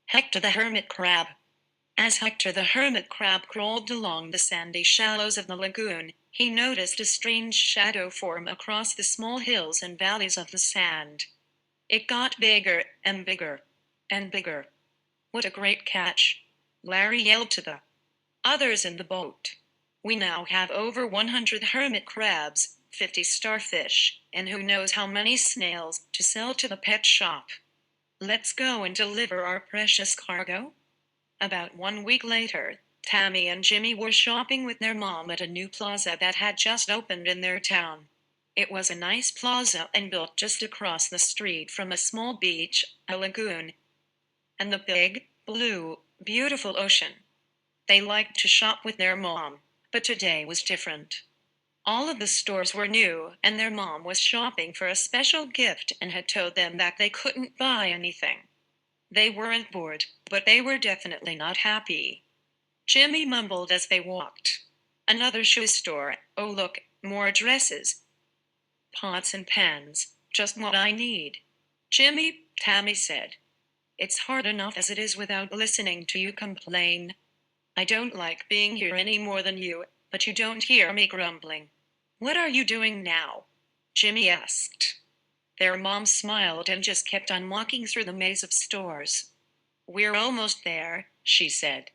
Hector the Hermit Crab. As Hector the Hermit Crab crawled along the sandy shallows of the lagoon, he noticed a strange shadow form across the small hills and valleys of the sand. It got bigger and bigger and bigger. "What a great catch!" Larry yelled to the others in the boat. "We now have over 100 hermit crabs, 50 starfish, and who knows how many snails to sell to the pet shop. Let's go and deliver our precious cargo." About 1 week later, Tammy and Jimmy were shopping with their mom at a new plaza that had just opened in their town. It was a nice plaza and built just across the street from a small beach, a lagoon, and the big, blue, beautiful ocean. They liked to shop with their mom, but today was different. All of the stores were new, and their mom was shopping for a special gift and had told them that they couldn't buy anything. They weren't bored, but they were definitely not happy. Jimmy mumbled as they walked. "Another shoe store. Oh look, more dresses. Pots and pans. Just what I need." "Jimmy," Tammy said, "it's hard enough as it is without listening to you complain. I don't like being here any more than you, but you don't hear me grumbling." "What are you doing now?" Jimmy asked. Their mom smiled and just kept on walking through the maze of stores. "We're almost there," she said.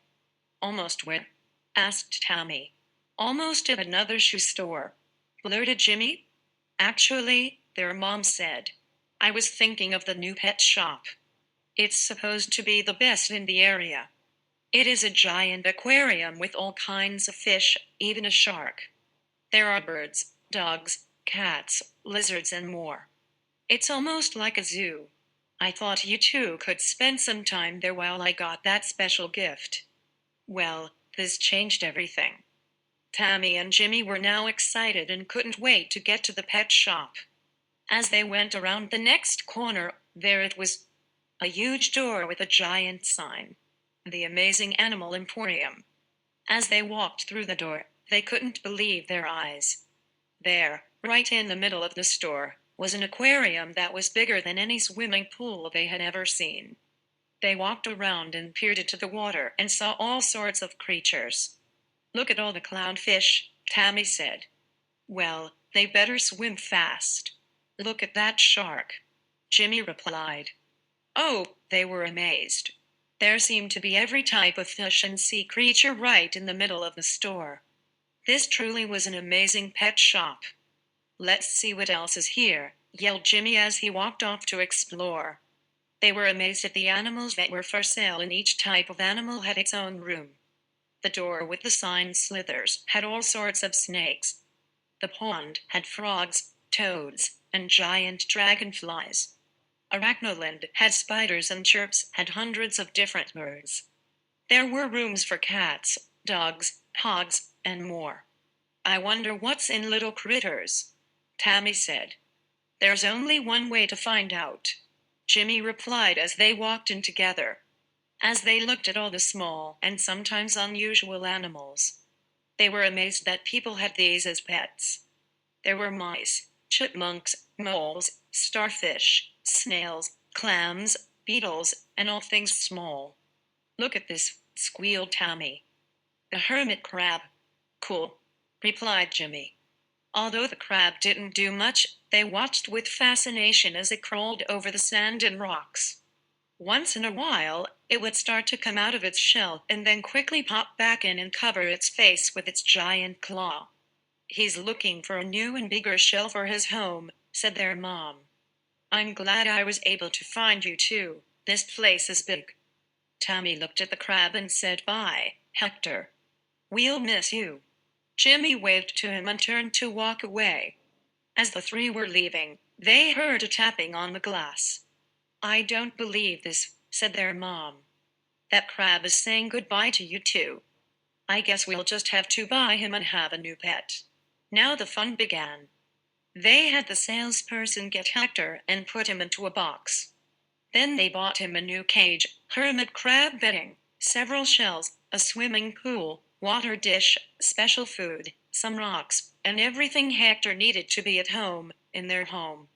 "Almost where?" asked Tammy. "Almost at another shoe store," blurted Jimmy. "Actually," their mom said, "I was thinking of the new pet shop. It's supposed to be the best in the area. It is a giant aquarium with all kinds of fish, even a shark. There are birds, dogs, cats, lizards, and more. It's almost like a zoo. I thought you two could spend some time there while I got that special gift." Well, this changed everything. Tammy and Jimmy were now excited and couldn't wait to get to the pet shop. As they went around the next corner, there it was, a huge door with a giant sign. The Amazing Animal Emporium. As they walked through the door, they couldn't believe their eyes. There, right in the middle of the store, was an aquarium that was bigger than any swimming pool they had ever seen. They walked around and peered into the water and saw all sorts of creatures. "Look at all the clownfish," Tammy said. "Well, they better swim fast." "Look at that shark," Jimmy replied. Oh, they were amazed. There seemed to be every type of fish and sea creature right in the middle of the store. This truly was an amazing pet shop. "Let's see what else is here," yelled Jimmy as he walked off to explore. They were amazed at the animals that were for sale, and each type of animal had its own room. The door with the sign Slithers had all sorts of snakes. The pond had frogs, toads, and giant dragonflies. Arachnoland had spiders, and Chirps had hundreds of different birds. There were rooms for cats, dogs, hogs, and more. "I wonder what's in Little Critters," Tammy said. "There's only one way to find out," Jimmy replied as they walked in together. As they looked at all the small and sometimes unusual animals, they were amazed that people had these as pets. There were mice, chipmunks, moles, starfish, snails, clams, beetles, and all things small. "Look at this," squealed Tammy. "The hermit crab." "Cool," replied Jimmy. Although the crab didn't do much, they watched with fascination as it crawled over the sand and rocks. Once in a while, it would start to come out of its shell and then quickly pop back in and cover its face with its giant claw. "He's looking for a new and bigger shell for his home," said their mom. "I'm glad I was able to find you too. This place is big." Tammy looked at the crab and said, "Bye, Hector. We'll miss you." Jimmy waved to him and turned to walk away. As the three were leaving, they heard a tapping on the glass. "I don't believe this," said their mom. "That crab is saying goodbye to you too. I guess we'll just have to buy him and have a new pet." Now the fun began. They had the salesperson get Hector and put him into a box. Then they bought him a new cage, hermit crab bedding, several shells, a swimming pool, water dish, special food, some rocks, and everything Hector needed to be at home, in their home.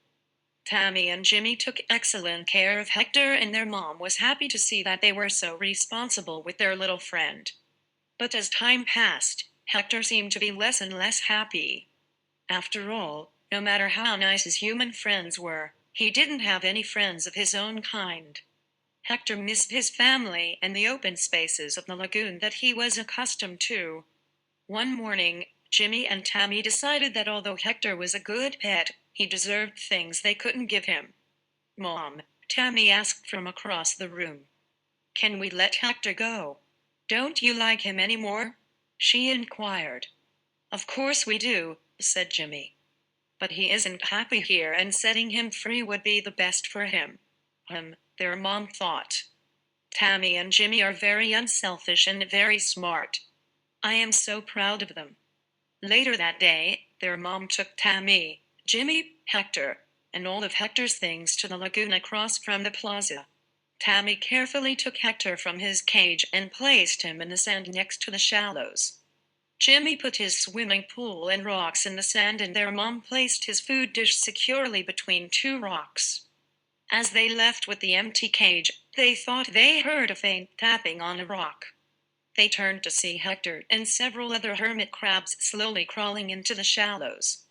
Tammy and Jimmy took excellent care of Hector, and their mom was happy to see that they were so responsible with their little friend. But as time passed, Hector seemed to be less and less happy. After all, no matter how nice his human friends were, he didn't have any friends of his own kind. Hector missed his family and the open spaces of the lagoon that he was accustomed to. One morning, Jimmy and Tammy decided that although Hector was a good pet, he deserved things they couldn't give him. "Mom," Tammy asked from across the room, "can we let Hector go? Don't you like him anymore?" she inquired. "Of course we do," said Jimmy. "But he isn't happy here, and setting him free would be the best for him." Their mom thought. "Tammy and Jimmy are very unselfish and very smart. I am so proud of them." Later that day, their mom took Tammy, Jimmy, Hector, and all of Hector's things to the lagoon across from the plaza. Tammy carefully took Hector from his cage and placed him in the sand next to the shallows. Jimmy put his swimming pool and rocks in the sand, and their mom placed his food dish securely between two rocks. As they left with the empty cage, they thought they heard a faint tapping on a rock. They turned to see Hector and several other hermit crabs slowly crawling into the shallows.